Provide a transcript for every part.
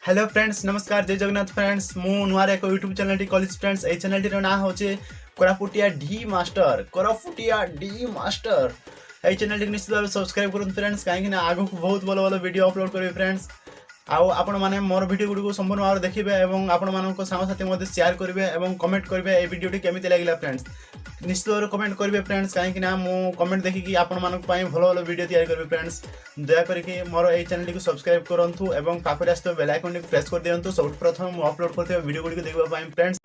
Hello friends नमस्कार Jai Jagannath friends मु नुआर एक यूट्यूब चैनल टी कॉलेज फ्रेंड्स ए चैनल टी ना होचे कोरापुटिया डी मास्टर ए चैनल टी निश्चित भाव सब्सक्राइब करन फ्रेंड्स काहे ना आगो बहुत भलो भलो वीडियो अपलोड करिवे फ्रेंड्स आउ आपण माने मोर वीडियो गुडी को संपूर्ण भाव देखिबे एवं आपण मानन को साथ साथी मध्ये शेयर करिवे एवं कमेंट करिवे ए वीडियो टी केमिति लागिला फ्रेंड्स निश्चित भाव कमेंट करिवे फ्रेंड्स काहे ना मु कमेंट देखि कि आपण मानन पई भलो भलो वीडियो तैयार करिवे फ्रेंड्स दया करके मोर ए चैनल को सब्सक्राइब करंतु एवं पाखरे आस्तो बेल आइकन को प्रेस कर दियंतु सब प्रथम मु अपलोड करते वीडियो गुडी को देखबा पई फ्रेंड्स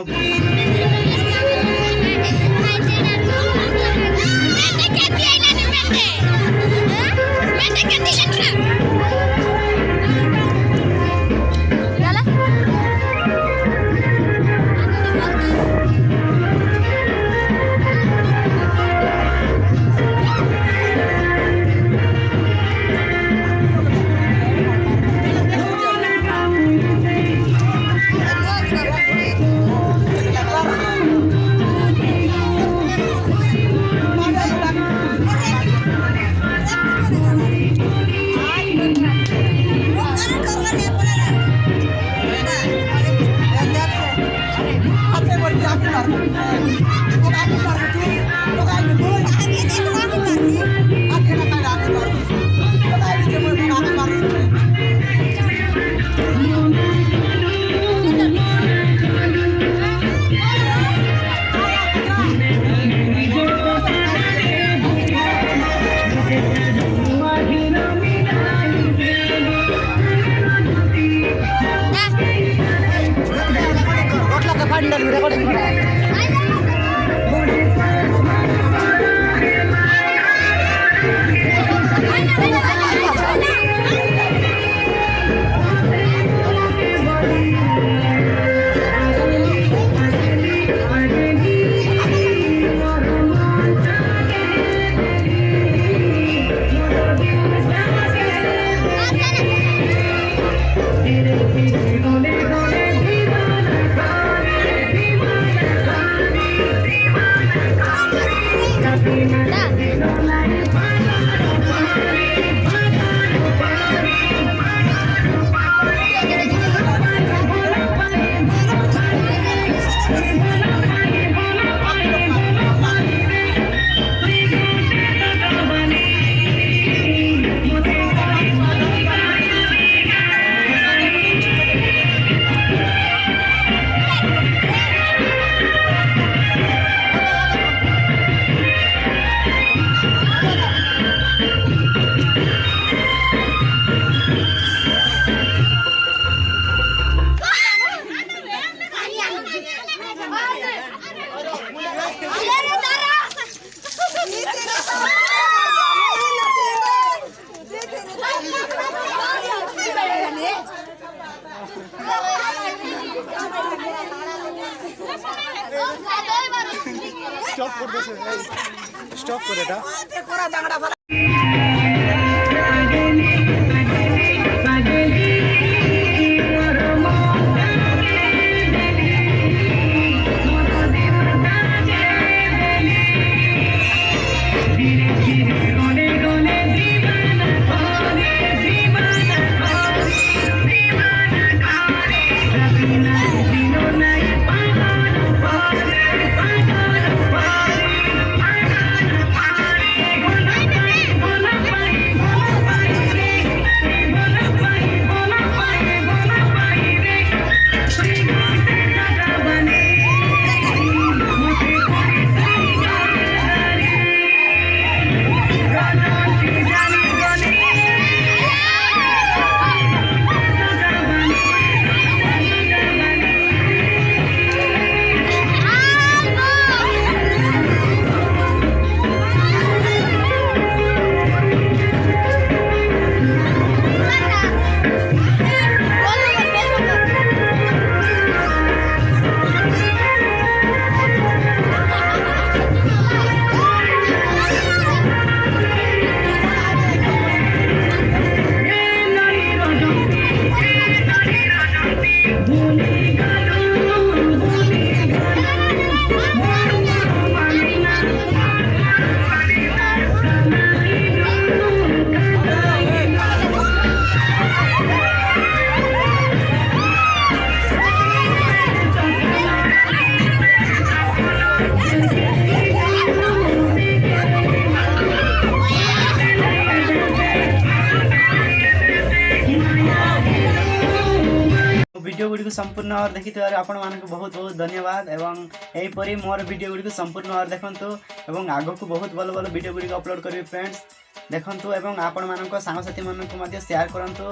स्टॉप कर बेटा वीडियो गुडी संपूर्ण भाव देखिथिबार आपण मानक बहुत बहुत धन्यवाद एवं एहीपरि मोर वीडियो गुडी संपूर्ण भाव देखंतु एवं आगो को बहुत भल भल वीडियो गुडी अपलोड करबी फ्रेंड्स देखंतु एवं आपण मानक सांगसाथी मानक मध्ये शेयर करंतु।